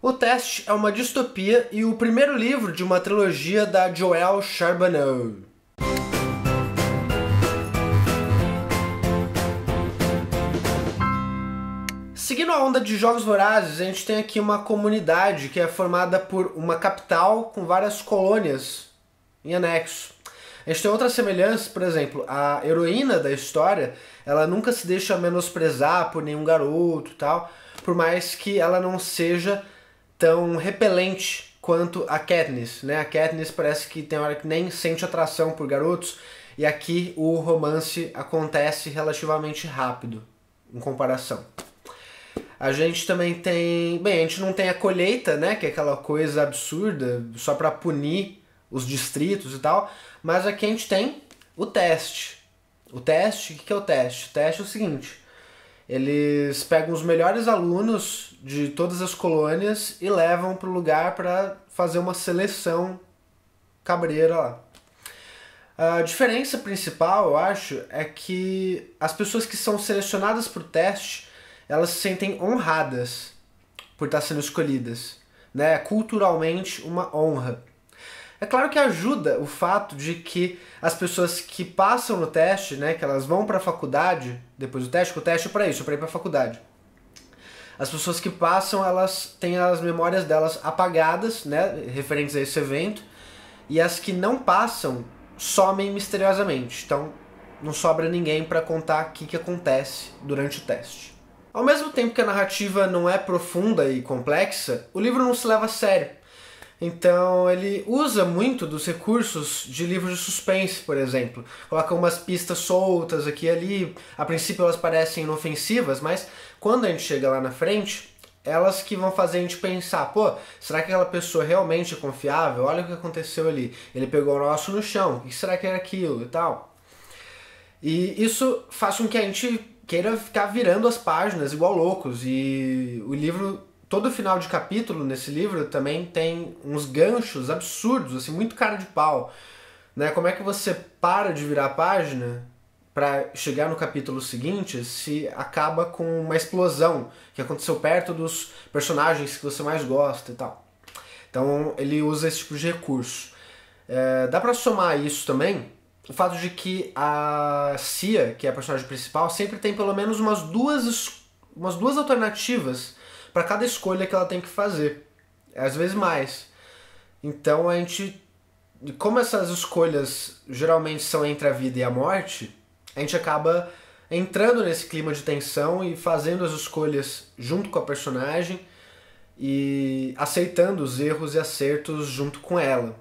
O Teste é uma distopia e o primeiro livro de uma trilogia da Joelle Charbonneau. Seguindo a onda de Jogos Vorazes, a gente tem aqui uma comunidade que é formada por uma capital com várias colônias em anexo. A gente tem outras semelhanças, por exemplo, a heroína da história, ela nunca se deixa menosprezar por nenhum garoto e tal, por mais que ela não seja tão repelente quanto a Katniss, né? A Katniss parece que tem hora que nem sente atração por garotos, e aqui o romance acontece relativamente rápido, em comparação. A gente também tem... Bem, a gente não tem a colheita, né? Que é aquela coisa absurda, só pra punir os distritos e tal, mas aqui a gente tem o teste. O teste, o que é o teste? O teste é o seguinte: eles pegam os melhores alunos de todas as colônias e levam para o lugar para fazer uma seleção cabreira lá. A diferença principal, eu acho, é que as pessoas que são selecionadas para o teste, elas se sentem honradas por estar sendo escolhidas, né? Culturalmente, uma honra. É claro que ajuda o fato de que as pessoas que passam no teste, né, que elas vão para a faculdade depois do teste, que o teste é para isso, é para ir para a faculdade. As pessoas que passam, elas têm as memórias delas apagadas, né, referentes a esse evento, e as que não passam somem misteriosamente. Então, não sobra ninguém para contar o que acontece durante o teste. Ao mesmo tempo que a narrativa não é profunda e complexa, o livro não se leva a sério. Então ele usa muito dos recursos de livros de suspense, por exemplo. Coloca umas pistas soltas aqui e ali. A princípio elas parecem inofensivas, mas quando a gente chega lá na frente, elas que vão fazer a gente pensar: pô, será que aquela pessoa realmente é confiável? Olha o que aconteceu ali. Ele pegou o nosso no chão. O que será que era aquilo e tal? E isso faz com que a gente queira ficar virando as páginas igual loucos. E o livro... Todo final de capítulo nesse livro também tem uns ganchos absurdos, assim, muito cara de pau. Né? Como é que você para de virar a página para chegar no capítulo seguinte se acaba com uma explosão que aconteceu perto dos personagens que você mais gosta e tal. Então ele usa esse tipo de recurso. Dá pra somar isso também o fato de que a Cia, que é a personagem principal, sempre tem pelo menos umas duas alternativas para cada escolha que ela tem que fazer, às vezes mais. Então a gente, como essas escolhas geralmente são entre a vida e a morte, a gente acaba entrando nesse clima de tensão e fazendo as escolhas junto com a personagem e aceitando os erros e acertos junto com ela.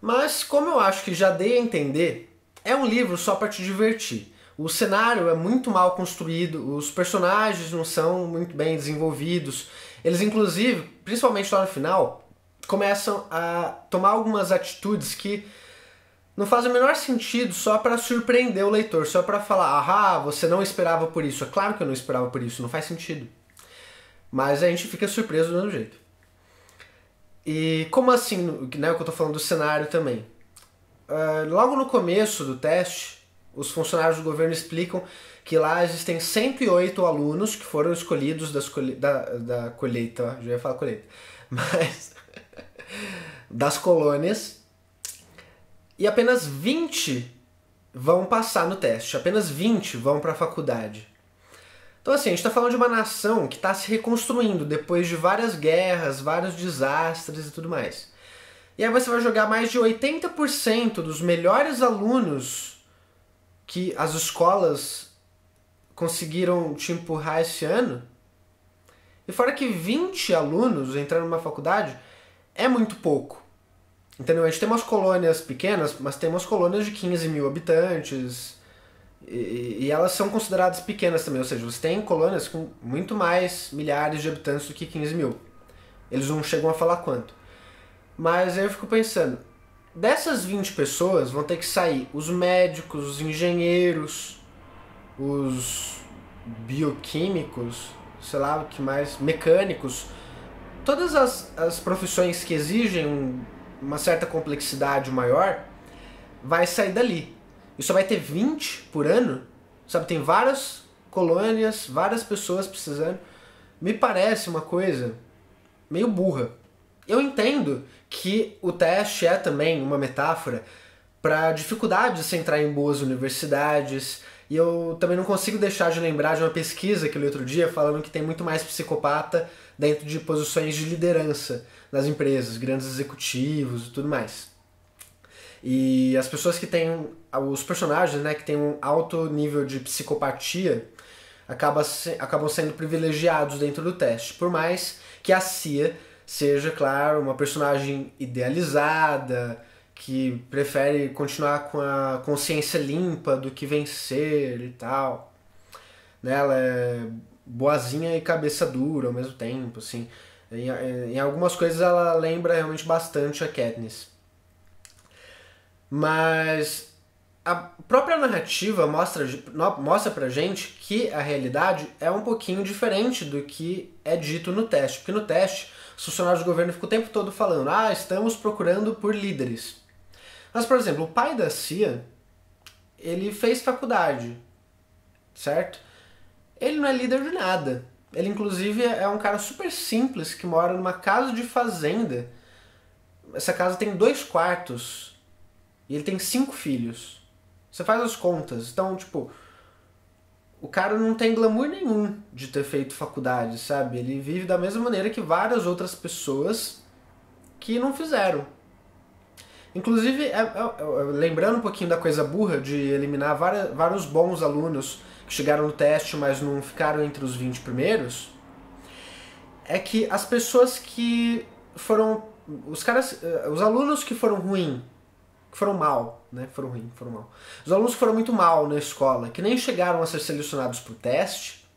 Mas como eu acho que já dei a entender, é um livro só para te divertir. O cenário é muito mal construído, os personagens não são muito bem desenvolvidos. Eles, inclusive, principalmente lá no final, começam a tomar algumas atitudes que não fazem o menor sentido só para surpreender o leitor, só para falar: ah, você não esperava por isso. É claro que eu não esperava por isso, não faz sentido. Mas a gente fica surpreso do mesmo jeito. E como assim, né, o que eu tô falando do cenário também? Logo no começo do teste, os funcionários do governo explicam que lá existem 108 alunos que foram escolhidos da colheita, já ia falar colheita, mas das colônias, e apenas 20 vão passar no teste, apenas 20 vão para a faculdade. Então assim, a gente está falando de uma nação que está se reconstruindo depois de várias guerras, vários desastres e tudo mais. E aí você vai jogar mais de 80% dos melhores alunos que as escolas conseguiram te empurrar esse ano, e fora que 20 alunos entrando numa faculdade é muito pouco. Entendeu? A gente tem umas colônias pequenas, mas tem umas colônias de 15 mil habitantes, e elas são consideradas pequenas também, ou seja, você tem colônias com muito mais milhares de habitantes do que 15 mil. Eles não chegam a falar quanto. Mas aí eu fico pensando, dessas 20 pessoas vão ter que sair os médicos, os engenheiros, os bioquímicos, sei lá o que mais, mecânicos, todas as profissões que exigem uma certa complexidade maior, vai sair dali. E só vai ter 20 por ano, sabe? Tem várias colônias, várias pessoas precisando. Me parece uma coisa meio burra. Eu entendo que o teste é também uma metáfora para a dificuldade de se entrar em boas universidades, e eu também não consigo deixar de lembrar de uma pesquisa que eu li outro dia falando que tem muito mais psicopata dentro de posições de liderança nas empresas, grandes executivos e tudo mais. E as pessoas que têm, os personagens, né, que têm um alto nível de psicopatia, acabam sendo privilegiados dentro do teste, por mais que a Cia seja, claro, uma personagem idealizada, que prefere continuar com a consciência limpa do que vencer e tal. Né? Ela é boazinha e cabeça dura ao mesmo tempo, assim. Em algumas coisas ela lembra realmente bastante a Katniss. Mas a própria narrativa mostra pra gente que a realidade é um pouquinho diferente do que é dito no teste. Porque no teste, os funcionários do governo ficam o tempo todo falando: ah, estamos procurando por líderes. Mas, por exemplo, o pai da Cia, ele fez faculdade, certo? Ele não é líder de nada. Ele, inclusive, é um cara super simples que mora numa casa de fazenda. Essa casa tem 2 quartos e ele tem 5 filhos. Você faz as contas. Então, tipo, o cara não tem glamour nenhum de ter feito faculdade, sabe? Ele vive da mesma maneira que várias outras pessoas que não fizeram. Inclusive, lembrando um pouquinho da coisa burra de eliminar vários bons alunos que chegaram no teste, mas não ficaram entre os 20 primeiros, é que as pessoas que foram... Os alunos que foram ruins, que foram mal, né? Foram mal. Os alunos que foram muito mal na escola, que nem chegaram a ser selecionados pro teste,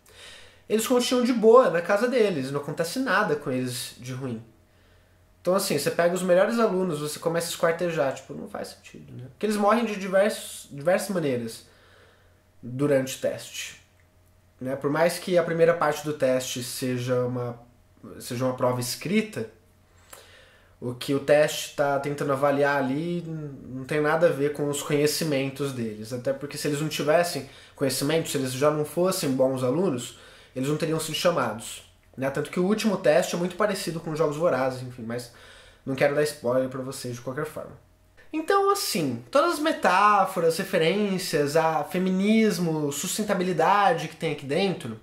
eles continuam de boa na casa deles, não acontece nada com eles de ruim. Então assim, você pega os melhores alunos, você começa a esquartejar, tipo, não faz sentido, né? Porque eles morrem de diversas maneiras durante o teste. Né? Por mais que a primeira parte do teste seja uma prova escrita, o que o teste está tentando avaliar ali não tem nada a ver com os conhecimentos deles. Até porque se eles não tivessem conhecimento, se eles já não fossem bons alunos, eles não teriam sido chamados. Né? Tanto que o último teste é muito parecido com os Jogos Vorazes, enfim, mas não quero dar spoiler pra vocês de qualquer forma. Então, assim, todas as metáforas, referências a feminismo, sustentabilidade que tem aqui dentro,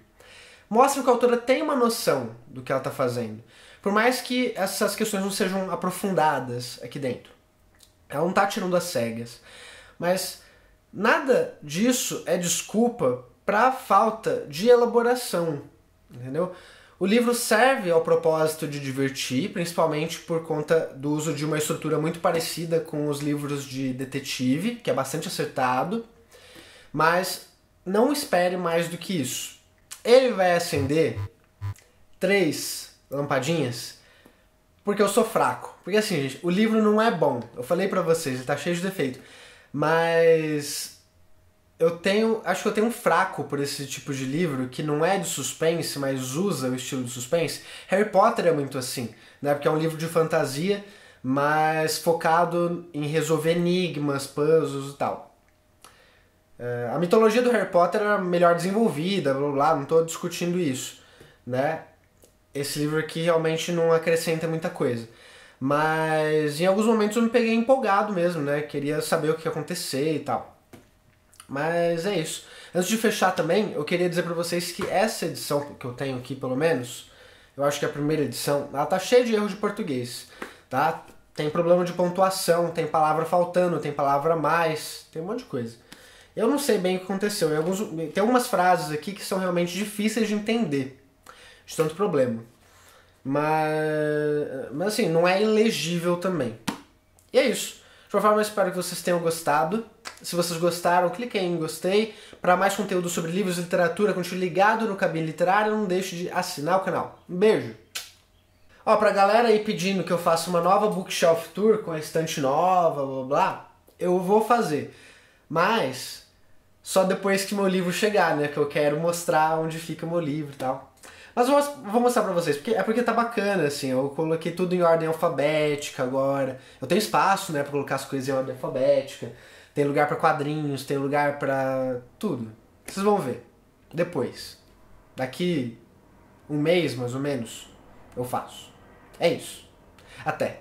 mostram que a autora tem uma noção do que ela está fazendo. Por mais que essas questões não sejam aprofundadas aqui dentro. Ela não está tirando as cegas. Mas nada disso é desculpa para a falta de elaboração, entendeu? O livro serve ao propósito de divertir, principalmente por conta do uso de uma estrutura muito parecida com os livros de detetive, que é bastante acertado, mas não espere mais do que isso. Ele vai acender 3 lampadinhas porque eu sou fraco. Porque assim, gente, o livro não é bom. Eu falei pra vocês, ele tá cheio de defeito. Mas acho que eu tenho um fraco por esse tipo de livro que não é de suspense, mas usa o estilo de suspense. Harry Potter é muito assim, né? Porque é um livro de fantasia, mas focado em resolver enigmas, puzzles e tal. A mitologia do Harry Potter era melhor desenvolvida, blá, blá, blá, não estou discutindo isso, né? Esse livro aqui realmente não acrescenta muita coisa. Mas em alguns momentos eu me peguei empolgado mesmo, né? Queria saber o que ia acontecer e tal. Mas é isso. Antes de fechar também, eu queria dizer pra vocês que essa edição que eu tenho aqui, pelo menos, eu acho que é a primeira edição, ela tá cheia de erros de português, tá? Tem problema de pontuação, tem palavra faltando, tem palavra a mais, tem um monte de coisa. Eu não sei bem o que aconteceu. Tem algumas frases aqui que são realmente difíceis de entender, de tanto problema. Mas assim, não é ilegível também. E é isso. De qualquer forma, eu espero que vocês tenham gostado. Se vocês gostaram, cliquem em gostei. Para mais conteúdo sobre livros e literatura, continue ligado no Cabine Literária. Não deixe de assinar o canal. Um beijo! Ó, pra galera aí pedindo que eu faça uma nova Bookshelf Tour com a estante nova, blá blá, eu vou fazer. Mas só depois que meu livro chegar, né? Que eu quero mostrar onde fica o meu livro e tal. Mas eu vou mostrar pra vocês, porque tá bacana, assim, eu coloquei tudo em ordem alfabética agora. Eu tenho espaço, né, pra colocar as coisas em ordem alfabética. Tem lugar pra quadrinhos, tem lugar pra tudo. Vocês vão ver. Depois. Daqui um mês, mais ou menos, eu faço. É isso. Até.